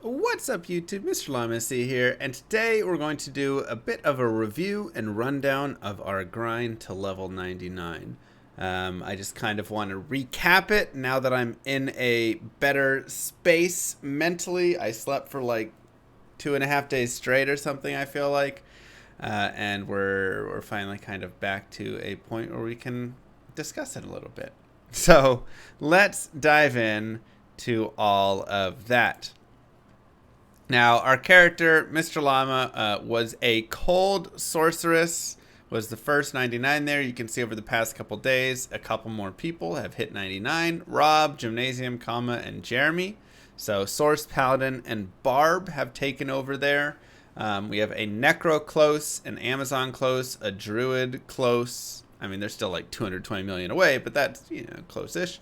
What's up, YouTube? Mr. Lamacy here, and today we're going to do a bit of a review and rundown of our grind to level 99. I just kind of want to recap it now that I'm in a better space mentally. I slept for like 2.5 days straight or something, I feel like, and we're finally kind of back to a point where we can discuss it a little bit. So let's dive in to all of that. Now, our character, Mr. Llama, was a cold sorceress, was the first 99 there. You can see over the past couple days, a couple more people have hit 99. Rob, Gymnasium, and Jeremy. So Source, Paladin, and Barb have taken over there. We have a Necro close, an Amazon close, a Druid close. I mean, they're still like 220 million away, but that's, close-ish.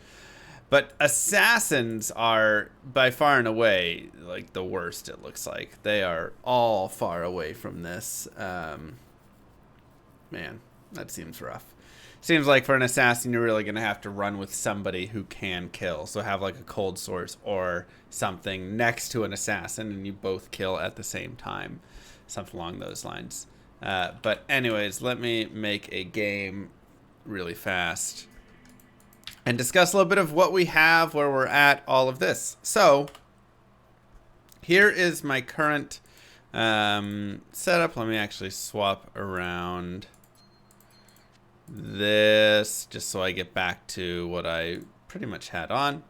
But assassins are by far and away like the worst. It looks like they are all far away from this. Man, that seems rough. Seems like for an assassin, you're really gonna have to run with somebody who can kill. So have like a cold source or something next to an assassin, and you both kill at the same time, something along those lines. But anyways, let me make a game really fast and discuss a little bit of what we have, where we're at, all of this. So here is my current setup. Let me actually swap around this just so I get back to what I pretty much had on.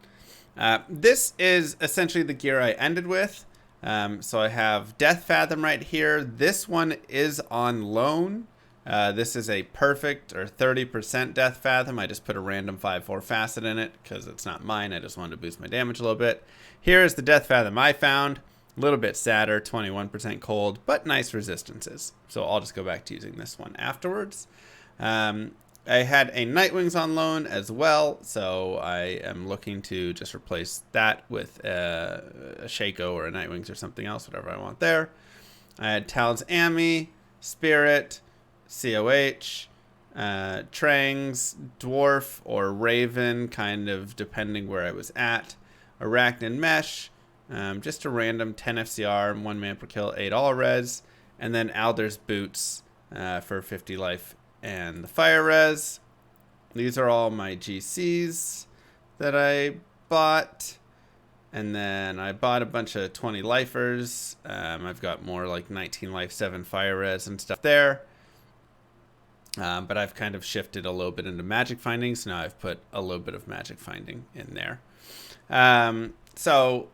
This is essentially the gear I ended with. So I have Death Fathom right here. This one is on loan. This is a perfect or 30% Death Fathom. I just put a random 5/4 facet in it because it's not mine. I just wanted to boost my damage a little bit. Here is the Death Fathom I found. A little bit sadder, 21% cold, but nice resistances. So I'll just go back to using this one afterwards. I had a Nightwings on loan as well, so I am looking to just replace that with a Shaco or a Nightwings or something else, whatever I want there. I had Tal's Ami, Spirit, COH, Trangs, Dwarf, or Raven, kind of depending where I was at. Arachnid Mesh, just a random 10 FCR, 1 man per kill, 8 all res. And then Alder's Boots for 50 life and the fire res. These are all my GCs that I bought. And then I bought a bunch of 20 lifers. I've got more like 19 life, 7 fire res and stuff there. But I've kind of shifted a little bit into magic finding, so now I've put a little bit of magic finding in there. So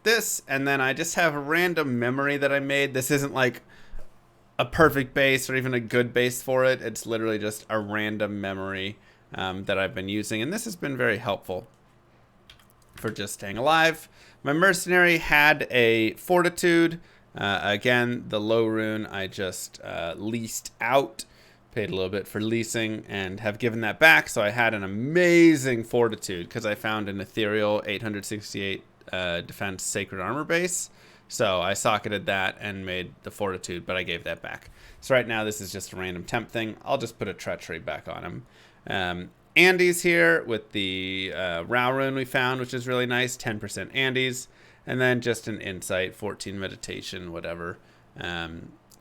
this, and then I just have a random memory that I made. This isn't like a perfect base or even a good base for it. It's literally just a random memory that I've been using, and this has been very helpful for just staying alive. My mercenary had a fortitude. Again, the low rune I just leased out. Paid a little bit for leasing and have given that back. So I had an amazing fortitude because I found an ethereal 868 defense sacred armor base. So I socketed that and made the fortitude, but I gave that back. So right now this is just a random temp thing. I'll just put a treachery back on him. Andes here with the Rao rune we found, which is really nice. 10% Andes. And then just an insight, 14 meditation, whatever,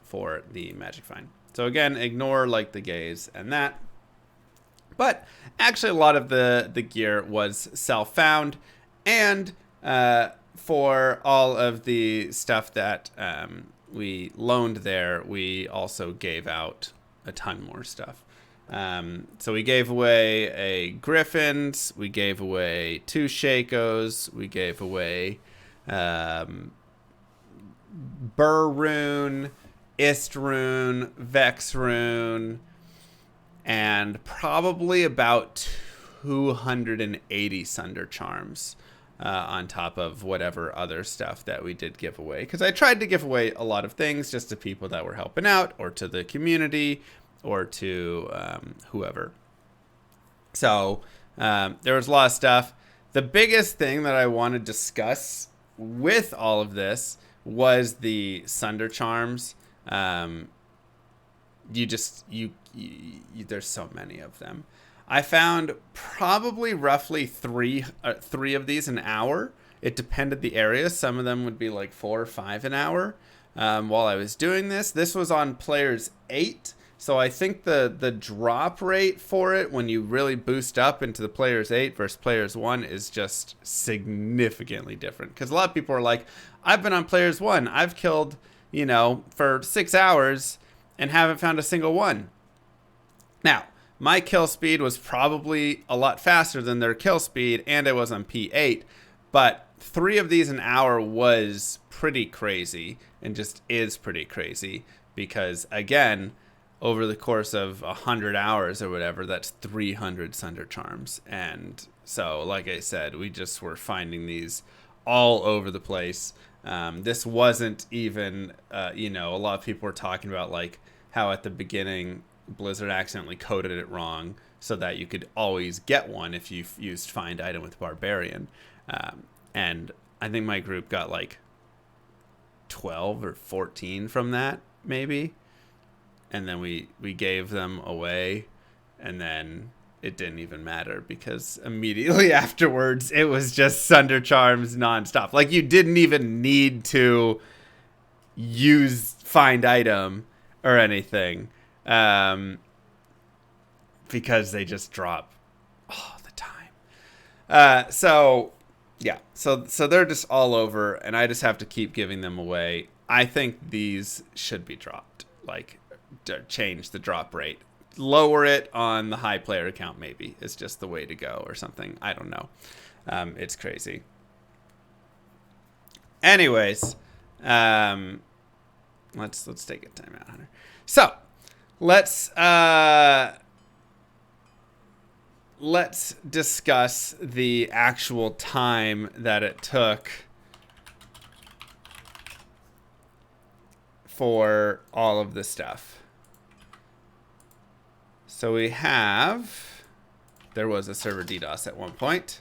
for the magic find. So again, ignore like the gaze and that. But actually a lot of the gear was self-found. And for all of the stuff that we loaned there, we also gave out a ton more stuff. So we gave away a Griffins, we gave away 2 Shakos, we gave away Burr Rune, Ist Rune, Vex Rune, and probably about 280 Sunder Charms on top of whatever other stuff that we did give away. Because I tried to give away a lot of things just to people that were helping out or to the community or to whoever. So there was a lot of stuff. The biggest thing that I want to discuss with all of this was the Sunder Charms. There's so many of them. I found probably roughly three of these an hour, It depended the area. Some of them would be like 4 or 5 an hour. While I was doing this was on players 8. So I think the drop rate for it when you really boost up into the players 8 versus players 1 is just significantly different. Because a lot of people are like, I've been on players 1. I've killed, for 6 hours and haven't found a single one. Now, my kill speed was probably a lot faster than their kill speed, and I was on P8. But 3 of these an hour was pretty crazy, and just is pretty crazy. Because, again, over the course of 100 hours or whatever, that's 300 Sunder Charms. And so, like I said, we just were finding these all over the place. This wasn't even, a lot of people were talking about like how at the beginning Blizzard accidentally coded it wrong so that you could always get one if you used find item with Barbarian. And I think my group got like 12 or 14 from that, maybe. And then we gave them away, and then it didn't even matter because immediately afterwards it was just Sunder Charms nonstop. Like, you didn't even need to use find item or anything, because they just drop all the time. So they're just all over, and I just have to keep giving them away. I think these should be dropped. Like, change the drop rate, lower it on the high player account, maybe is just the way to go, or something. I don't know. It's crazy. Anyways, let's take a time out, Hunter. So let's discuss the actual time that it took for all of the stuff. So there was a server DDoS at one point.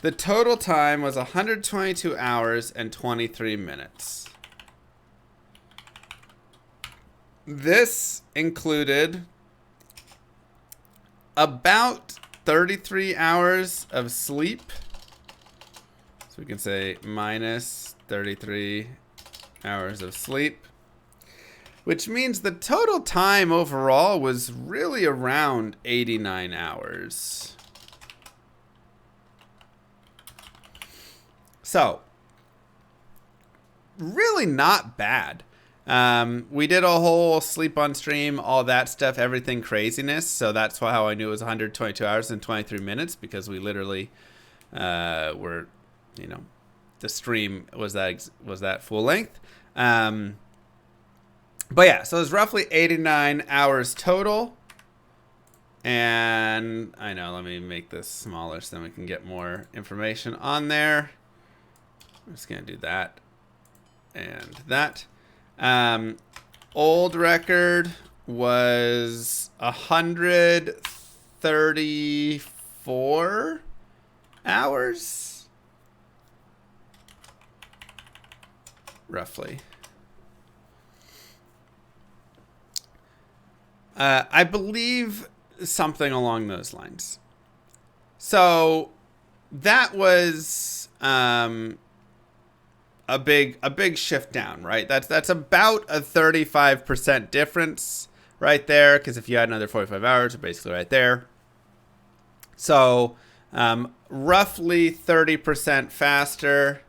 The total time was 122 hours and 23 minutes. This included about 33 hours of sleep. So we can say minus 33 hours of sleep, which means the total time overall was really around 89 hours. So, really not bad. We did a whole sleep on stream, all that stuff, everything craziness. So that's how I knew it was 122 hours and 23 minutes, because we literally were, the stream was that full length. But yeah, so it was roughly 89 hours total. And I know, let me make this smaller so then we can get more information on there. I'm just going to do that and that. Old record was 134 hours, roughly. I believe something along those lines. So that was a big shift down, right? That's about a 35% difference right there, because if you add another 45 hours, you're basically right there. So roughly 30% faster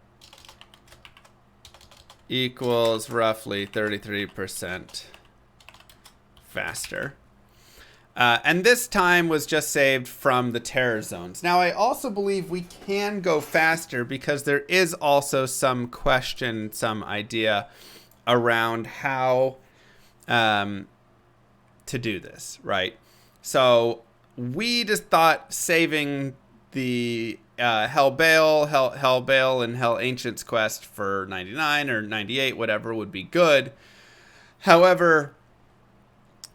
equals roughly 33% faster. And this time was just saved from the terror zones. Now, I also believe we can go faster because there is also some question, some idea around how to do this, right? So we just thought saving the Hell Bale and Hell Ancients quest for 99 or 98, whatever, would be good. However,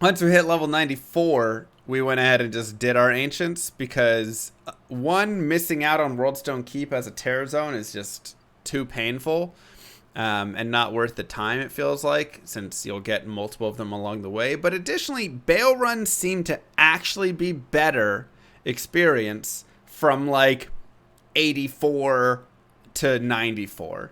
once we hit level 94, we went ahead and just did our Ancients because, one, missing out on Worldstone Keep as a terror zone is just too painful and not worth the time, it feels like, since you'll get multiple of them along the way. But additionally, Bale runs seem to actually be better experience from like 84 to 94,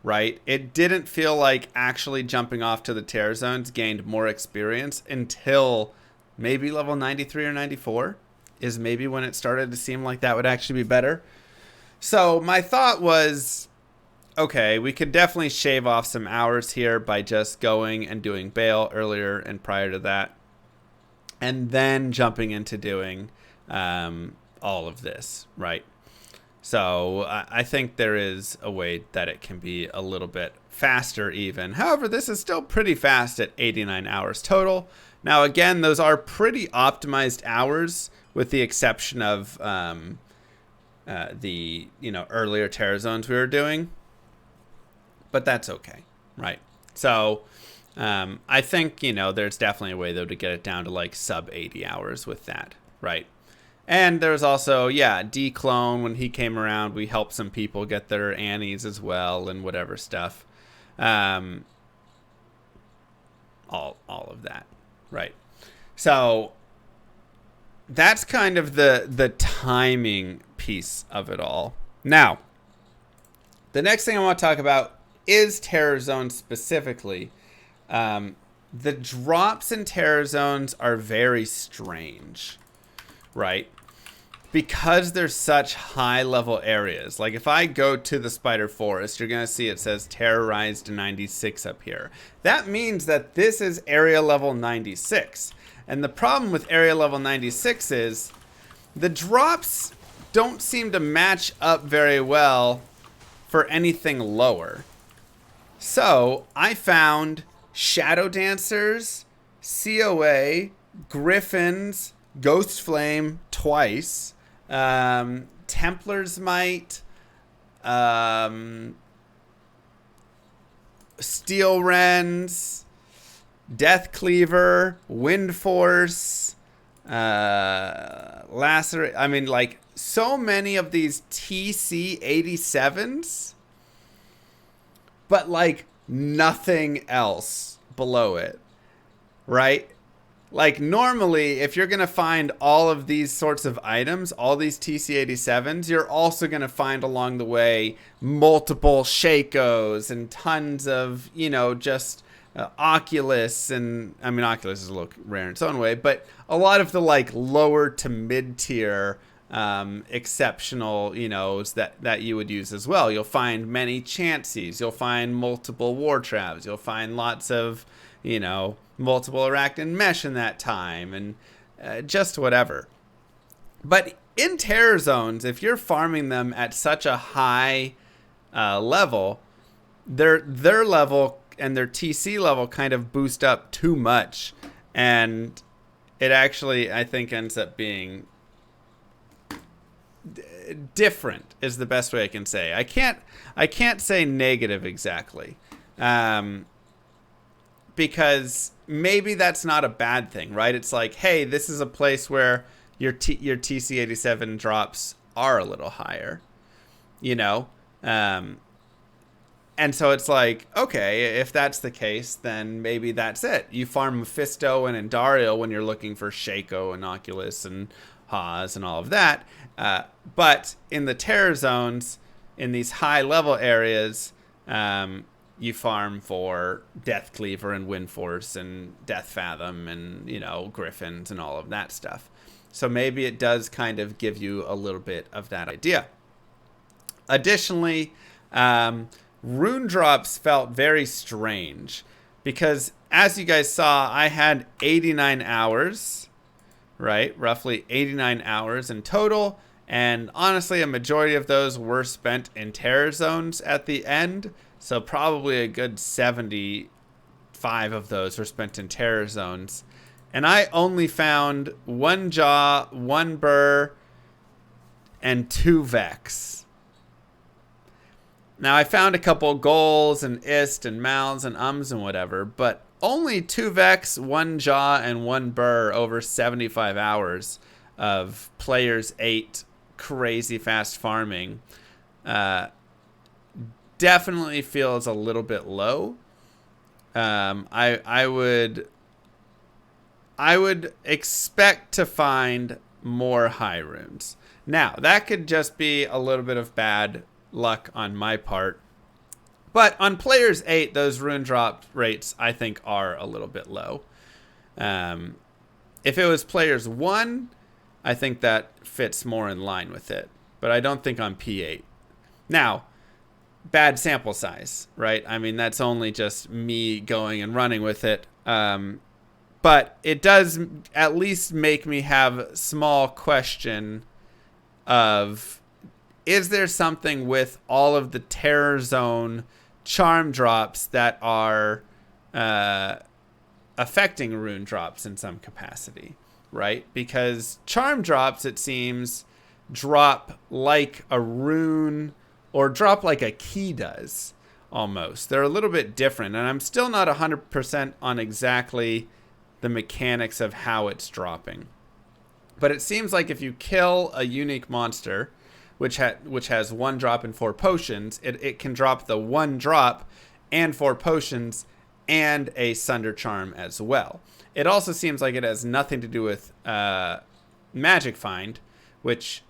right? It didn't feel like actually jumping off to the terror zones gained more experience until maybe level 93 or 94 is maybe when it started to seem like that would actually be better. So my thought was, okay, we could definitely shave off some hours here by just going and doing Bale earlier and prior to that, and then jumping into doing all of this, right? So I think there is a way that it can be a little bit faster even. However, this is still pretty fast at 89 hours total. Now, again, those are pretty optimized hours with the exception of the earlier terror zones we were doing. But that's okay, right? So I think, there's definitely a way, though, to get it down to like sub 80 hours with that, right? And there's also, D-Clone, when he came around, we helped some people get their Annies as well and whatever stuff. All of that, right? So that's kind of the timing piece of it all. Now, the next thing I want to talk about is Terror Zones specifically. The drops in Terror Zones are very strange, right? Because they're such high level areas. Like if I go to the Spider Forest, you're going to see it says Terrorized 96 up here. That means that this is area level 96. And the problem with area level 96 is the drops don't seem to match up very well for anything lower. So I found Shadow Dancers, COA, Griffins, Ghost Flame twice, Templar's Might, Steel Wrens, Death Cleaver, Wind Force, Lacerate. I mean, like, so many of these TC 87s, but like nothing else below it, right? Like normally, if you're going to find all of these sorts of items, all these TC-87s, you're also going to find along the way multiple Shakos and tons of, just Oculus. And I mean, Oculus is a little rare in its own way, but a lot of the like lower to mid tier exceptional, that you would use as well. You'll find many Chanseys. You'll find multiple War Traps. You'll find lots of, multiple Arachnid Mesh in that time, and just whatever. But in Terror Zones, if you're farming them at such a high level, their level and their TC level kind of boost up too much, and it actually, I think, ends up being different is the best way I can say. I can't say negative exactly. Because maybe that's not a bad thing, right? It's like, hey, this is a place where your TC-87 drops are a little higher, and so it's like, okay, if that's the case, then maybe that's it. You farm Mephisto and Endario when you're looking for Shako and Oculus and Haas and all of that. But in the Terror Zones, in these high level areas, you farm for Death Cleaver and Wind Force and Death Fathom and, Griffins and all of that stuff. So maybe it does kind of give you a little bit of that idea. Additionally, rune drops felt very strange because, as you guys saw, I had 89 hours, right? Roughly 89 hours in total. And honestly, a majority of those were spent in Terror Zones at the end. So probably a good 75 of those were spent in Terror Zones. And I only found 1 Jaw, 1 Burr, and 2 Vex. Now I found a couple goals and ist and mouths and ums and whatever, but only 2 Vex, 1 Jaw, and 1 Burr over 75 hours of players 8 crazy fast farming. Definitely feels a little bit low. I would expect to find more high runes. Now, that could just be a little bit of bad luck on my part. But on players 8, those rune drop rates I think are a little bit low. If it was players 1, I think that fits more in line with it. But I don't think on P8. Now, bad sample size, right? I mean, that's only just me going and running with it. But it does at least make me have small question of, is there something with all of the Terror Zone charm drops that are affecting rune drops in some capacity, right? Because charm drops, it seems, drop like a rune or drop like a key does almost. They're a little bit different, and I'm still not 100% on exactly the mechanics of how it's dropping. But it seems like if you kill a unique monster, which has 1 drop and 4 potions, it can drop the 1 drop and 4 potions and a Sunder charm as well. It also seems like it has nothing to do with Magic Find, which,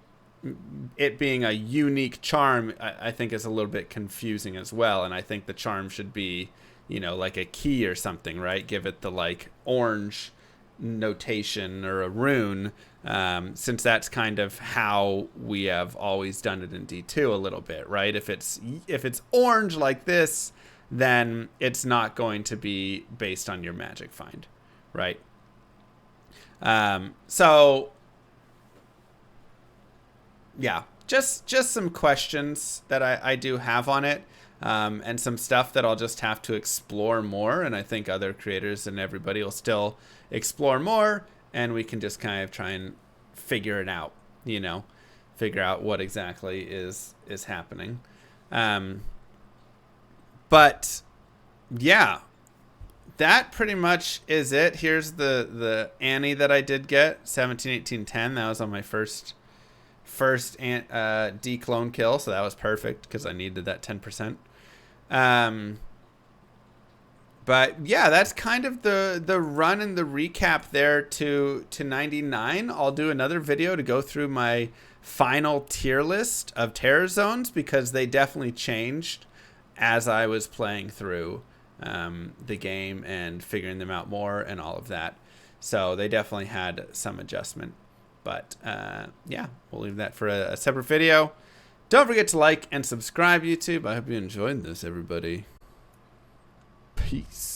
it being a unique charm, I think is a little bit confusing as well. And I think the charm should be, you know, like a key or something, right? Give it the like orange notation or a rune, since that's kind of how we have always done it in D2 a little bit, right? If it's orange like this, then it's not going to be based on your Magic Find, right? So yeah, just some questions that I do have on it, and some stuff that I'll just have to explore more. And I think other creators and everybody will still explore more, and we can just kind of try and figure it out, you know, figure out what exactly is happening. But yeah, that pretty much is it. Here's the Annie that I did get, 17, 18, 10. That was on my first declone kill, so that was perfect because I needed that 10%. But yeah, that's kind of the run and the recap there to 99. I'll do another video to go through my final tier list of Terror Zones, because they definitely changed as I was playing through the game and figuring them out more and all of that. So they definitely had some adjustment. But yeah, we'll leave that for a separate video. Don't forget to like and subscribe, YouTube. I hope you enjoyed this, everybody. Peace.